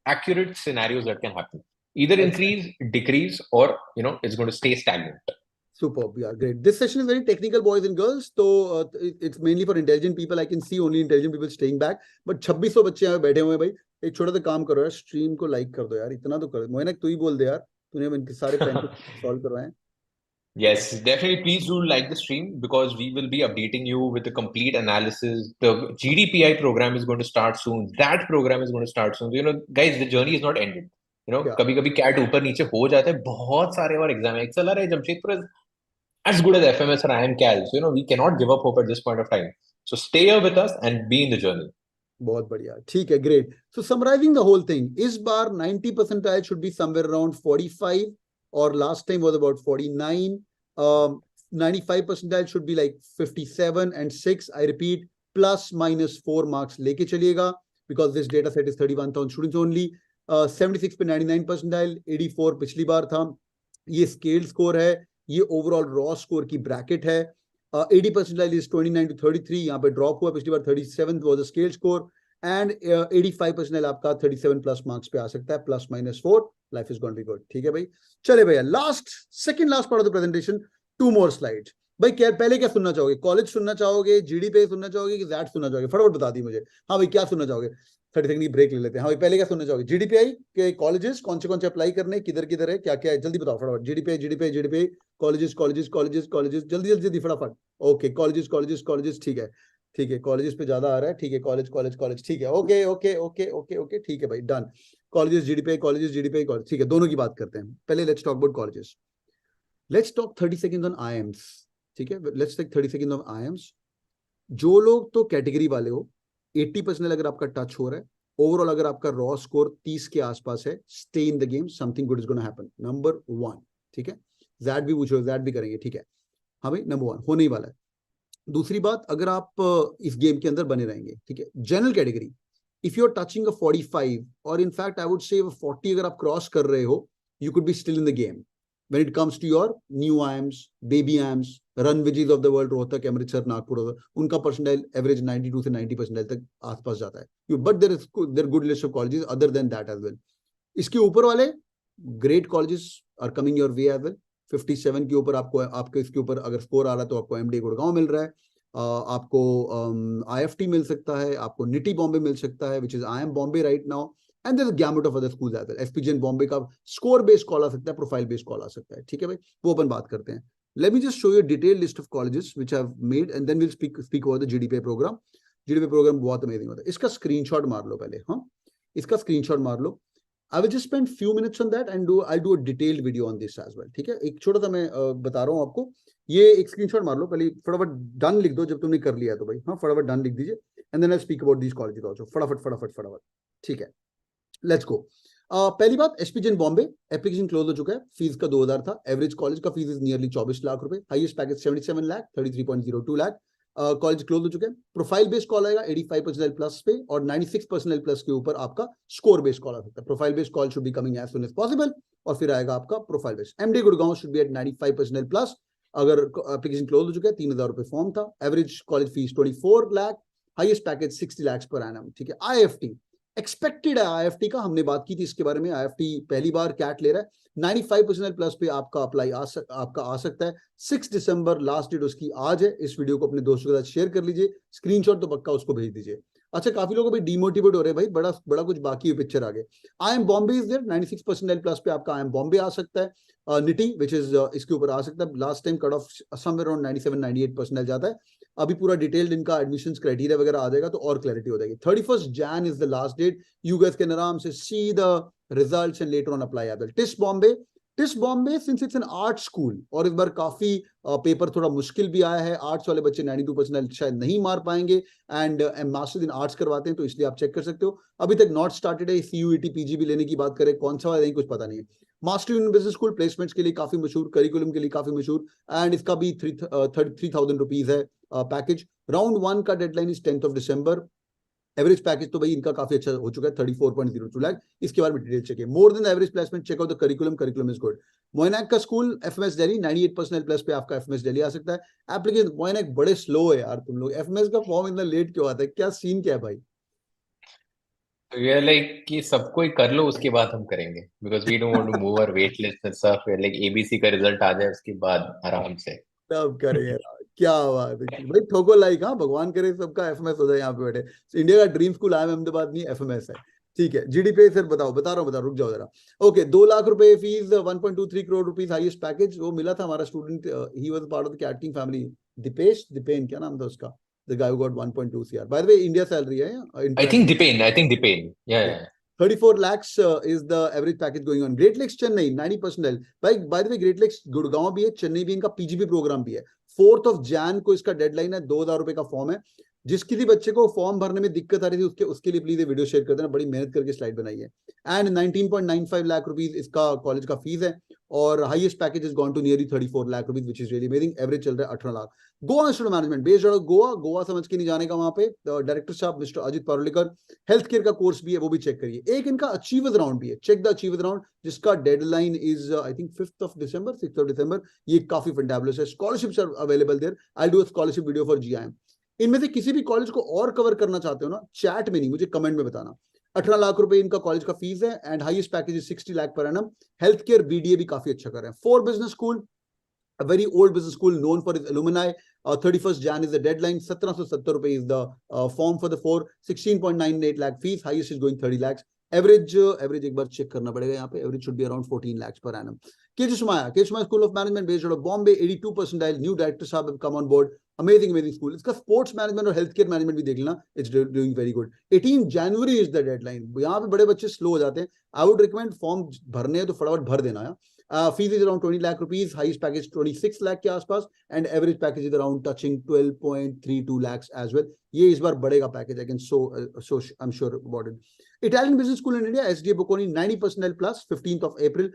accurate scenarios that can happen. Either increase, decrease, or, it's going to stay stagnant. Superb, yeah, great. This session is very technical, boys and girls. So it's mainly for intelligent people. I can see only intelligent people staying back. But 2600 बच्चे यहाँ बैठे हुए हैं भाई. एक छोटा सा काम करो यार, स्ट्रीम को लाइक कर दो यार, इतना तो कर. मोइनक तू ही बोल दे यार, तूने इनके सारे पेन सॉल्व करवाए. Yes, definitely. Please do like the stream because we will be updating you with the complete analysis. The GDPI program is going to start soon. That program is going to start soon. So, guys, the journey is not ended. Yeah. कभी कभी cat ऊपर नीचे हो जाता है. बहुत सारे और एग्जाम है. एक्सेलर है Jamshedpur is as good as FMS or IIM Cal. So, we cannot give up hope at this point of time. So, stay here with us and be in the journey. बहुत बढ़िया, ठीक है, great. So summarizing the whole thing, इस बार 90 percentile should be somewhere around 45 or last time was about 49. 95 percentile should be like 57 and 6. I repeat, plus minus 4 marks लेके चलिएगा because this data set is 31,000 students only. 76 पे 99 percentile, 84 पिछली बार था. ये scale score है, ये overall raw score की bracket है. 80 percentile is 29 to 33. यहाँ पे ड्रॉप हुआ, पिछली बार 37 was the scale score. And 85 percentile आपका 37 plus marks पे आ सकता है, plus minus 4. Life is going to be good. ठीक है भाई. चले भैया, second last part of the presentation. 2 more slides. भाई क्या पहले क्या सुनना चाहोगे? कॉलेज सुनना चाहोगे, जीडीपी सुनना चाहोगे कि दैट सुनना चाहोगे? फटाफट बता दी मुझे. हाँ भाई, क्या सुनना चाहोगे? 30 सेकंड की ब्रेक ले लेते हैं. हाँ भाई, पहले क्या सुनना चाहोगे? जीडीपीआई के कॉलेजेस कौन से अप्लाई करने, किधर किधर है, क्या क्या है, जल्दी बताओ फटाफट. जीडीपीआई कॉलेजेस, जल्दी फटाफट. ओके, कॉलेजेस, ठीक है, कॉलेजेस पे ज्यादा आ रहा है. ठीक है, कॉलेज, ठीक है. ओके, ठीक है भाई, डन. कॉलेजेस जीडीपीआई कॉलेज, ठीक है. दोनों की बात करते हैं. पहले let's talk about colleges. Let's talk 30 seconds on IIMs. ठीक है, let's take 30 second on IIMs. जो लोग तो कैटेगरी वाले हो, 80% अगर आपका टच हो रहा है, ओवरऑल अगर आपका रॉ स्कोर 30 के आसपास है, stay in the game, something good is gonna happen. Number 1. ठीक है, ज़ैड भी पूछो, ज़ैड भी करेंगे. ठीक है, हाँ भाई, नंबर 1 होने ही वाला है. दूसरी बात, अगर आप इस गेम के अंदर बने रहेंगे, ठीक है, general category, if you are touching a 45 और इनफैक्ट आई वुड से 40 अगर आप क्रॉस कर रहे हो, you could be still in the game. When it comes to your new IIMs, baby IIMs, run विजीज of the world, Rohtak, Amritsar, Nagpur, उनका percentile average 92 से 90 percentile तक आसपास जाता है. But there good list of colleges other than that as well. इसके ऊपर वाले great colleges are coming your way as well. 57 के ऊपर आपको इसके ऊपर अगर स्कोर आ रहा है तो आपको MD गुड़गांव मिल रहा है, आपको IFT मिल सकता है, आपको निटी बॉम्बे मिल सकता है, which is IIM Bombay right now. And there's a gamut of other schools as well. SPJain Bombay का स्कोर बेस्ड कॉल आ सकता है, प्रोफाइल बेस्ड कॉल आ सकता है. ठीक है भाई, वो अपन बात करते हैं. Let me just show you a detailed list of colleges which I've made and then we'll speak about the GDPI program. GDPI program बहुत अमेजिंग होता है. इसका स्क्रीनशॉट मार लो पहले. हाँ, इसका स्क्रीनशॉट मार लो. I will just spend few minutes on that and I'll do a detailed video on this as well. ठीक है, एक छोटा सा मैं बता रहा हूँ आपको. ये एक स्क्रीनशॉट मार लो पहले, फटाफट डन लिख दो जब तुमने कर लिया तो भाई. हाँ, फटाफट डन लिख दीजिए and then I'll speak about these colleges also. फटाफट. ठीक है, लेट्स गो. पहली बात, SPJain बॉम्बे एप्लीकेशन क्लोज हो चुका है. फीस का 2000 था. एवरेज कॉलेज का फीस इज नियरली 24 लाख रुपए. Highest package 77 lakh, 33.02 lakh. College close हो चुके हैं. प्रोफाइल बेस्ड कॉल आएगा 85% प्लस पे और 96% प्लस के ऊपर आपका स्कोर बेस्ड कॉल आ सकता है. Profile based call should be coming as soon as possible और फिर आएगा आपका profile based. MD Gurgaon should be at 95% plus. अगर एप्लीकेशन क्लोज हो चुका है, 3000 रुपए फॉर्म था. Average college fees 24 lakh. Highest package 60 lakh per annum. ठीक है, IFT एक्सपेक्टेड है. IFT का हमने बात की थी इसके बारे में. IFT पहली बार कैट ले रहा है. 95% प्लस पे आपका अप्लाई आपका आ सकता है. 6 दिसंबर लास्ट डेट उसकी आज है. इस वीडियो को अपने दोस्तों के साथ शेयर कर लीजिए. स्क्रीनशॉट तो पक्का उसको भेज दीजिए. अच्छा, काफी लोग अभी डिमोटिवेट हो रहे हैं भाई, बड़ा कुछ बाकी है पिक्चर आगे. IIM Bombay is there. 96% plus पे आपका IIM बॉम्बे आ सकता है. निटी विच इज इसके ऊपर आ सकता है. Last time cut off somewhere around 97-98% जाता है. अभी पूरा डिटेल्ड इनका एडमिशंस क्राइटेरिया वगैरह आ जाएगा तो और क्लैरिटी हो जाएगी. 31 Jan is the last date. You guys can आराम से see the results and later on apply as well. TISS Bombay since it's an art school और इस बार काफी पेपर थोड़ा मुश्किल भी आया है. आर्ट्स वाले बच्चे 92% शायद नहीं मार पाएंगे एंड मास्टर्स इन आर्ट्स करवाते हैं तो इसलिए आप चेक कर सकते हो. अभी तक नॉट स्टार्टेड है. CUET PG भी लेने की बात करें, कौन सा वाला नहीं कुछ पता नहीं है. Master in business school placements के लिए काफी मशहूर, करिकुलम के लिए काफी मशहूर एंड इसका भी 33,000 रुपीज है पैकेज. राउंड 1 का deadline is 10th December. Average package तो भाई इनका काफी अच्छा हो चुका है, 34.02 लाख. इसके बारे में detail check. More than average placement, check out the curriculum is good. Moinak का स्कूल FMS दिल्ली 98% प्लस पे आपका FMS दिल्ली आ सकता है. एप्लीकेशन मोइनैक बड़े स्लो है यार तुम लोग. FMS का फॉर्म इतना लेट क्यों आता है, क्या सीन क्या है भाई? वी आर लाइक कि सबको ही कर लो उसके बाद हम करेंगे, because we don't want to move our wait list and stuff. We are like ABC का रिजल्ट आ जाए उसके बाद आराम से। तब करेंगे। क्या बात है भाई, ठोको लाइक, हाँ भगवान करे सबका एफएमएस हो जाए यहाँ पे बैठे। इंडिया का ड्रीम स्कूल IIM अहमदाबाद नहीं, एफएमएस है। ठीक है, जीडीपी फिर बताओ, बता रहा हूँ, रुक जाओ जरा। ओके, 2 लाख रुपए fees, 1.23 crore rupees highest package, वो मिला था हमारा student, he was part of the CatKing family. Deepen क्या नाम था उसका, the guy who got 1.2 CR, by the way India salary है, आई थिंक दीपेन या yeah. 34 lakhs is the average package going on. Great Lakes Chennai 90 percentile. By the way, Great Lakes Gurgaon भी है, चेन्नई भी, इनका पीजीपी प्रोग्राम भी है। 4 Jan को इसका डेडलाइन है, 2,000 रुपए का फॉर्म है। जिस किसी बच्चे को फॉर्म भरने में दिक्कत आ रही थी उसके लिए प्लीज ये वीडियो शेयर कर देना, बड़ी मेहनत करके स्लाइड बनाई है। एंड 19.95 लाख रुपीज इसका कॉलेज का फीस है, और highest package is gone to nearly 34 lakh rupees, which is really amazing. Average चल रहा है 18 lakh. Goa institute management based out Goa समझ के नहीं जाने का, वहां पे डायरेक्टर साहब mister Ajit Parulekar, health care का कोर्स भी है, वो भी चेक करिए। एक इनका अचीवर्स राउंड भी है, चेक द अचीवर्स राउंड, जिसका deadline is I think 5th December, 6th December। ये काफी फैंटाबुलस है, scholarships are available there. I do a scholarship video for GIM। इनमें से किसी भी कॉलेज को और कवर करना चाहते हो ना, चैट में नहीं, मुझे कमेंट में बताना। 18 लाख रुपए इनका कॉलेज का फीस है, and highest package is 60 lakh per annum. Health care BDA भी काफी अच्छा कर रहे हैं। 4 business school, a very old business school known for its alumni. 31st Jan is the deadline. 1770 rupees is the form for the 4. 16.98 lakh fees. Highest is going 30 lakhs. Average एक बार check करना पड़ेगा यहाँ पे, average should be around 14 lakhs per annum. KG Sumaya School of Management based out of Bombay, 82 percentile. New director साहब have come on board. Amazing school. इसका sports management और healthcare management भी देख लेना. It's doing very good. 18 January is the deadline. यहाँ पे बड़े बच्चे slow हो जाते हैं. I would recommend form भरने हैं तो फटाफट भर देना है। Fees is around 20 lakh rupees, highest package 26 lakh के आसपास, and average package is around touching 12.32 lakhs as well. ये इस बार बढ़ेगा package, I can so I'm sure about it. Italian Business School in India, SDA Bocconi, 90 percentile plus, 15th of April,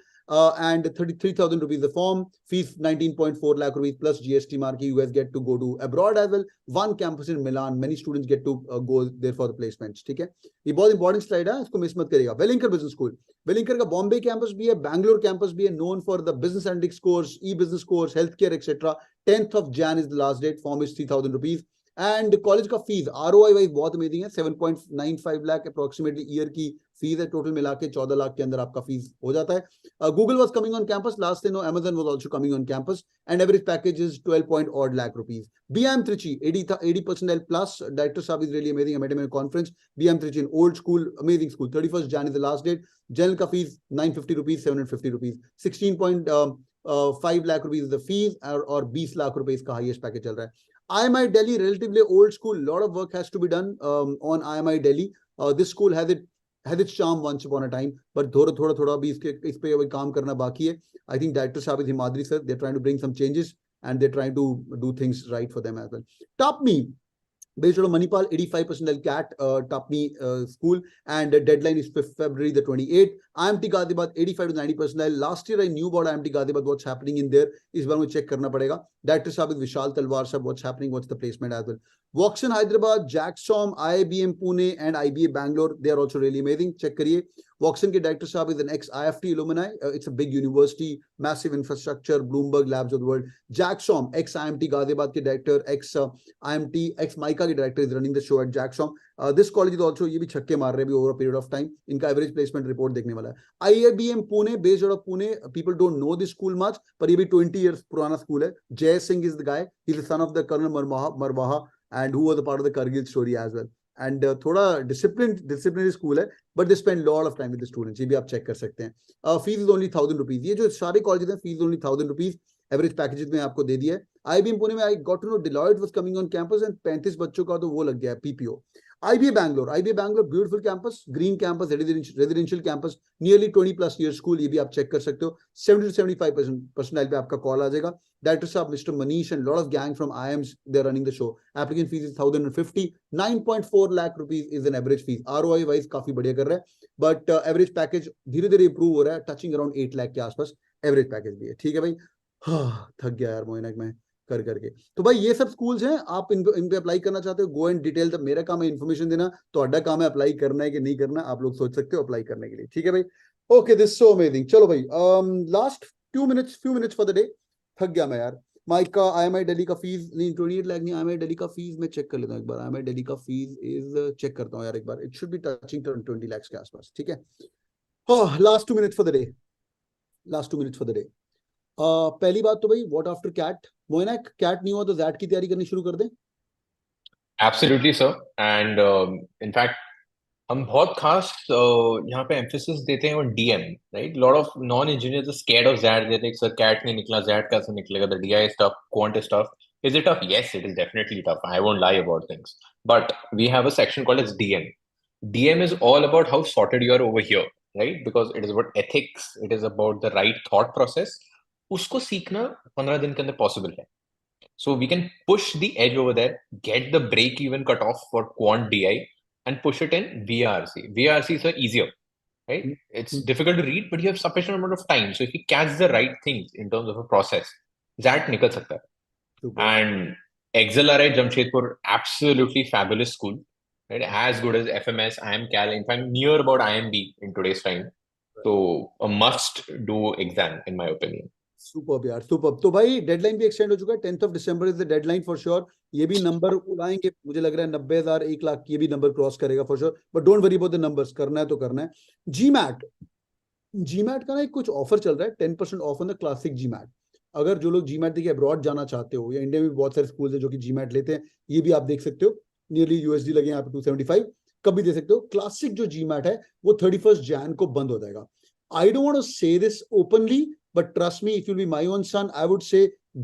and 33,000 rupees the form. Fees 19.4 lakh rupees plus GST mark. You guys get to go to abroad as well. One campus in Milan. Many students get to go there for the placements. ठीक है, ये बहुत important slide है, इसको miss मत करिएगा। वेलिंकर business school, वेलिंकर का Bombay campus भी है, बैंगलोर कैंपस भी है, known for the business analytics course, e-business course, healthcare, etc. 10th of Jan is the last date. Form is 3,000 rupees. And college का फीस ROI वाइज बहुत अमेजिंग है, 7.95 लाख अप्रोक्सीमेटली ईयर की fees है, total मिला के 14 लाख के अंदर आपका फीस हो जाता है। Google was coming on campus last no, Amazon was also coming on campus, and average package is 12 odd lakh rupees. BIM Trichy 80 percentile plus. Director साहब is really amazing. I met him in a conference. BIM Trichy, an old school, amazing school. 31st Jan is the last date. General का fees 950 rupees, 750 rupees. 16.5 lakh rupees is the fees, और 20 लाख रुपए इसका highest package चल रहा है। IIMI Delhi, relatively old school. Lot of work has to be done on IIMI Delhi. This school had its charm once upon a time, but थोड़ा भी इस पे अभी काम करना बाकी है। I think director साहब is Himadri sir. They're trying to bring some changes and they're trying to do things right for them as well. Top me. Based out of Manipal, 85 percentile CAT Tapni school, and the deadline is February the 28th. IMT Ghaziabad 85 to 90 percentile. Last year I knew about IMT Ghaziabad, what's happening in there. इस बार मुझे check करना पड़ेगा। Director साहब is Vishal Talwar साहब, what's happening, what's the placement as well. Voxen Hyderabad, Jacksom, IIBM Pune, and IBA Bangalore, they are also really amazing. Check करिए। Voxen के director साहब is an ex-IFT alumni. It's a big university, massive infrastructure, Bloomberg labs of the world. Jacksom, ex-IMT Ghaziabad के director, ex-IMT, ex-MICA के director is running the show at Jacksom. This college is also, ये भी छक्के मार रहे हैं over a period of time. इनका average placement report देखने वाला है। IIBM Pune, based out of Pune, people don't know this school much, पर ये भी 20 years पुराना school है। Jay Singh is the guy. He's the son of the Colonel Marwaha, and who was a part of the Kargil story as well. And थोड़ा disciplinary school है, but they spend a lot of time with the students. ये भी आप check कर सकते हैं। Fees is only 1,000 rupees. ये जो सारे colleges हैं, fees only 1,000 rupees. Average packages में आपको दे दिया है। IBM पुणे में I got to know Deloitte was coming on campus, and 35 बच्चों का तो वो लग गया है PPO. IBA Bangalore, beautiful campus, green campus, residential campus, nearly 20 plus years school. ये भी आप check कर सकते हो। 70 to 75% percentile पे आपका call आ जाएगा। Director साहब Mr. Manish and lot of gang from IIMs, they're running the show. Applicant fees is 1,050. 9.4 lakh rupees is an average fees. ROI wise काफी बढ़िया कर रहा है, but average package धीरे-धीरे improve हो रहा है, touching around 8 lakh के आसपास average package भी है। ठीक है भाई, थक गया यार मोइनक में कर करके। तो भाई ये सब स्कूल्स हैं, आप इन पे अप्लाई करना चाहते हो, गो इन डिटेल। तब मेरा काम है इन्फॉर्मेशन देना, तो अड्डा काम है अप्लाई करना है कि नहीं करना, आप लोग सोच सकते हो अप्लाई करने के लिए। ठीक है भाई, ओके, दिस सो अमेजिंग। चलो भाई, last few minutes for the day. थक गया मैं यार। माइक का IIM दिल्ली का फीस नहीं 28 लाख नहीं, IIM दिल्ली का फीस मैं चेक कर लेता हूँ एक बार, IIM दिल्ली का फीस इज चेक करता हूँ यार एक बार, it should be touching 20 lakh के आसपास, ठीक है। Last 2 minutes for the day, last 2 minutes for the day. पहली बात तो भाई what after CAT, Moinak CAT नहीं हुआ तो जैट की तैयारी करनी शुरू कर दें। Absolutely, sir. And in fact, हम बहुत खास यहाँ पे एम्फेसिस देते हैं on DM, right? Lot of non-engineers are scared of ZAT. They think, sir, CAT नहीं निकला, ZAT कैसे निकलेगा? The DI is tough, quant is tough. Is it tough? Yes, it is definitely tough. I won't lie about things. But we have a section called as DM. DM is all about how sorted you are over here, right? Because it is about ethics. It is about the right thought process. उसको सीखना 15 दिन के अंदर possible है. So we can push the edge over there, get the break even cut off for quant DI, and push it in VRC. VRC is easier, right? It's difficult to read, but you have sufficient amount of time. So if you catch the right things in terms of a process, that nikal sakta hai. And XLRI Jamshedpur, absolutely fabulous school, right? As good as FMS, IIM Cal, in fact, near about IMB in today's time. So a must do exam, in my opinion. Super यार, super. तो भाई deadline भी extend हो चुका है, 10th of December is the deadline for sure. ये भी number उड़ाएंगे, मुझे लग रहा है 90,000 1 लाख ये भी नंबर क्रॉस करेगा for sure, but don't worry about the numbers, करना है तो करना है। जीमैट, जीमैट का ना एक कुछ ऑफर चल रहा है, 10% of on the classic GMAT. अगर जो लोग जीमैट देखिए अब्रॉड जाना चाहते हो, या इंडिया में भी बहुत सारे स्कूल है जो कि जीमैट लेते हैं, ये भी आप देख सकते हो, नियरली USD लगे यहाँ पे 275, कभी दे सकते हो। क्लासिक जो जीमैट है वो 31 जैन को बंद हो जाएगा। आई डोंट वांट टू से this openly, but trust me, if you'll be my own son, I would say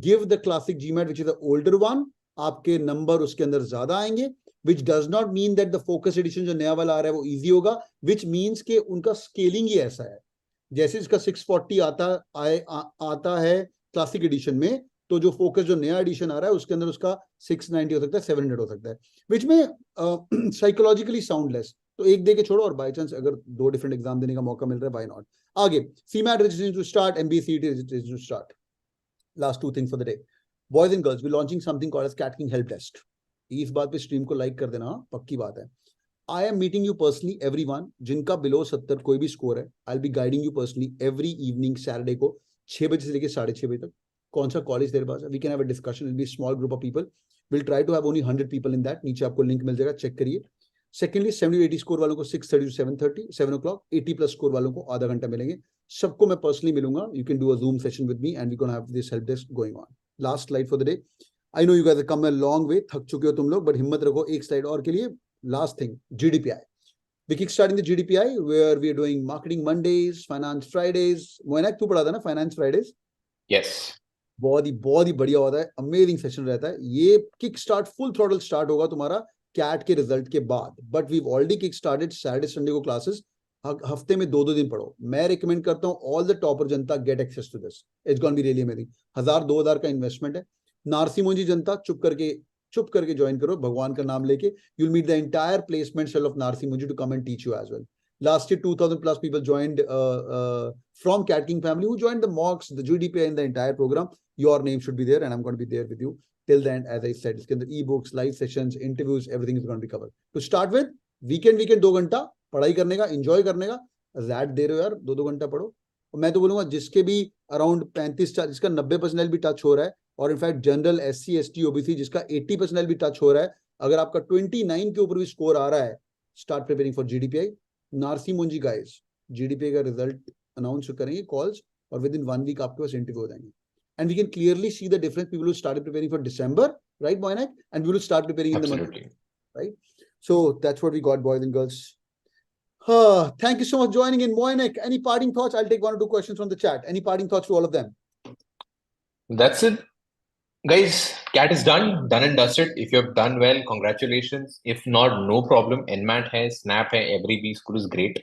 give the classic GMAT, which is the older one. आपके नंबर उसके अंदर ज्यादा आएंगे, which does not mean that the focus edition जो नया वाला आ रहा है वो easy होगा, which means कि उनका स्केलिंग ही ऐसा है। जैसे इसका 640 आता है क्लासिक एडिशन में, तो जो फोकस जो नया एडिशन आ रहा है उसके अंदर उसका 690 हो सकता है, 700 हो सकता है, विच में साइकोलॉजिकली साउंडलेस। तो एक दे के छोड़ो, और बाय चांस अगर 2 डिफरेंट एग्जाम देने का मौका मिल रहा है, बाय नॉट। आगे CMAT registration to start, MBA CET registration to start. Last 2 things for the day, boys and girls, we launching something called as CATKing helpdesk. इस बात पे स्ट्रीम को लाइक कर देना, पक्की बात है। I am meeting you personally, everyone जिनका below 70 कोई भी स्कोर है, I'll be guiding you personally every evening Saturday को 6 बजे से लेके 6:30 बजे तक। कौन सा कॉलेज तेरे पास है, we can have a discussion, it'll be a small group of people, we'll try to have only 100 people in that। नीचे आपको लिंक मिल जाएगा, चेक करिए। सेकेंडली 70-80 स्कोर वालों को 6:30 to 7:30, 7 o'clock, 80+ स्कोर वालों को आधा घंटा मिलेंगे। सबको मैं पर्सनली मिलूंगा, you can do a Zoom session with me and we're gonna have this help desk going on। Last slide for the day, I know you guys have come a long way, थक चुके हो तुम लोग, but हिम्मत रखो, एक slide और के लिए। Last thing, GDPI, we kickstarting the GDPI where we are doing marketing Mondays, finance Fridays। मोइनैक तू पढ़ा था ना finance Fridays? Yes। बहुत ही बढ़िया होता है, अमेजिंग सेशन रहता है। ये kick start full throttle start होगा तुम्हारा कैट के रिजल्ट के बाद, but we already kick started Saturday Sunday को क्लासेस, हफ्ते में 2-2 दिन पढ़ो। मैं रिकमेंड करता हूँ ऑल द टॉपर जनता get access to this, it's gonna be really amazing. 1000-2000 का इन्वेस्टमेंट है। नारसिमोन जी जनता चुप करके ज्वाइन करो, भगवान का नाम लेके। you'll meet the entire placement cell of Narsimon to come and teach you as well। Last year 2000+ people joined from CATKing family who joined the mocks, the GDPI and the entire program। your name should be there and I'm going to be there with you till the end। as I said, इसके अंदर e-books, live sessions, interviews, everything is going to be covered। to start with, weekend 2 घंटा पढ़ाई करने का, enjoy करने का। ज़ैट दे रहे हो यार, 2-2 घंटा पढ़ो। और मैं तो बोलूंगा जिसके भी अराउंड 35 जिसका 90% भी टच हो रहा है, और in fact general SC ST OBC जिसका 80% भी टच हो रहा है, अगर आपका 29 के ऊपर भी स्कोर आ रहा है, स्टार्ट प्रिपेयरिंग फॉर GDPI। नारसिमोन जी गाइस GDPI का रिजल्ट अनाउंस करेंगे कॉल्स, और विद इन 1 वीक आपके पास इंटरव्यू हो जाएंगे। And we can clearly see the difference, people who started preparing for December, right Moinack, and we will start preparing in the month, right? So that's what we got, boys and girls। Thank you so much joining in, Moinack। Any parting thoughts? I'll take 1 or 2 questions from the chat। Any parting thoughts to all of them? That's it. Guys, CAT is done and dusted. If you have done well, congratulations. If not, no problem. NMAT hai, SNAP hai, every B school is great.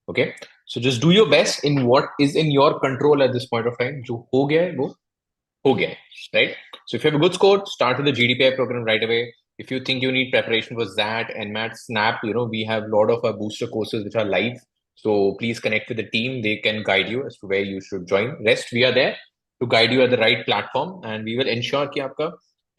Okay, so just do your best in what is in your control at this point of time. जो हो गया है वो हो गया है, right? So if you have a good score, start with the GDPI program right away. If you think you need preparation for ZAT, NMAT, SNAP, we have a lot of our booster courses which are live. So please connect with the team. They can guide you as to where you should join. Rest, we are there to guide you at the right platform, and we will ensure कि आपका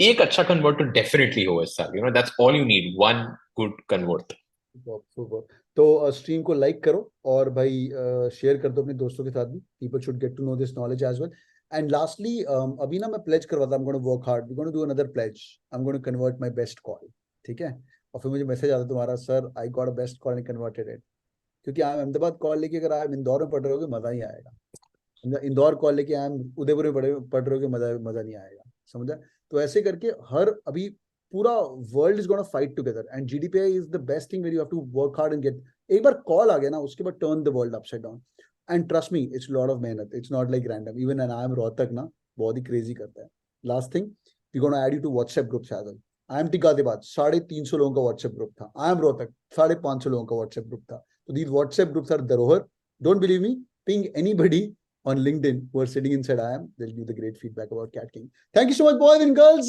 एक अच्छा convert to definitely हो इस साल। That's all you need, one good convert। Super. तो stream को like करो और भाई शेयर कर दो अपने दोस्तों के साथ भी। People should get to know this knowledge as well. And lastly अभी ना मैं प्लेज करवाता हूं, I'm going to work hard, we're going to do another pledge, I'm going to convert my best call, ठीक है? और फिर मुझे मैसेज आता तुम्हारा, sir I got a best call and converted it. क्योंकि आप अहमदाबाद कॉल लेके अगर आप इंदौर में पढ़ रहे होगे मजा ही आएगा, इंदौर कॉल लेके आए उदयपुर में पढ़ रहे होगे मजा मजा नहीं आएगा, समझा? तो ऐसे करके हर अभी पूरा world is gonna fight together and GDPI is the best thing where you have to work hard and get. एक बार कॉल आ गया ना उसके बाद turn the world upside down and trust me it's lot of मेहनत, it's not like random. Even an I M Rohtak ना बहुत ही क्रेजी करता है। Last thing we gonna add you to WhatsApp group as well. I am टिकादेबाद 350 लोगों का WhatsApp group था, आई M Rohtak 550 लोगों का व्हाट्सएप ग्रुप था। तो दीज व्हाट्सएप ग्रुप्स आर धरोहर, don't believe me, ping anybody on LinkedIn who are sitting inside IIM, they'll give the great feedback about CATKing. Thank you so much, boys and girls.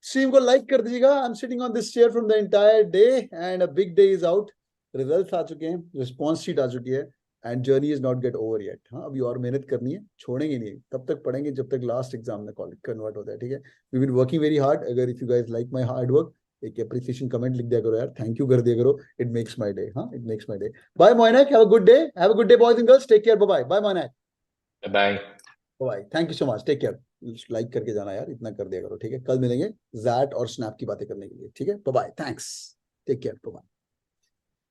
Stream को like कर दीजिएगा। I'm sitting on this chair from the entire day and a big day is out. Results आ चुके हैं, response sheet आ चुकी है and journey is not get over yet. हाँ, अभी और मेहनत करनी है, छोड़ेंगे नहीं, तब तक पढ़ेंगे जब तक लास्ट एग्जाम में कन्वर्ट होता है, ठीक है? We've been working very hard. अगर if you guys like my hard work, एक appreciation comment लिख दिया करो यार, थैंक यू कर दिया करो, it makes my day. हाँ, it makes my day. Bye Moinack, have a good day. Have a good day, boys and girls. Take care. Bye bye. Bye Moinack. Bye bye, thank you so much, take care. Like करके जाना यार, इतना कर दिया करो, ठीक है? कल मिलेंगे जैट और स्नैप की बातें करने के लिए, ठीक है? Bye bye, thanks, take care, bye.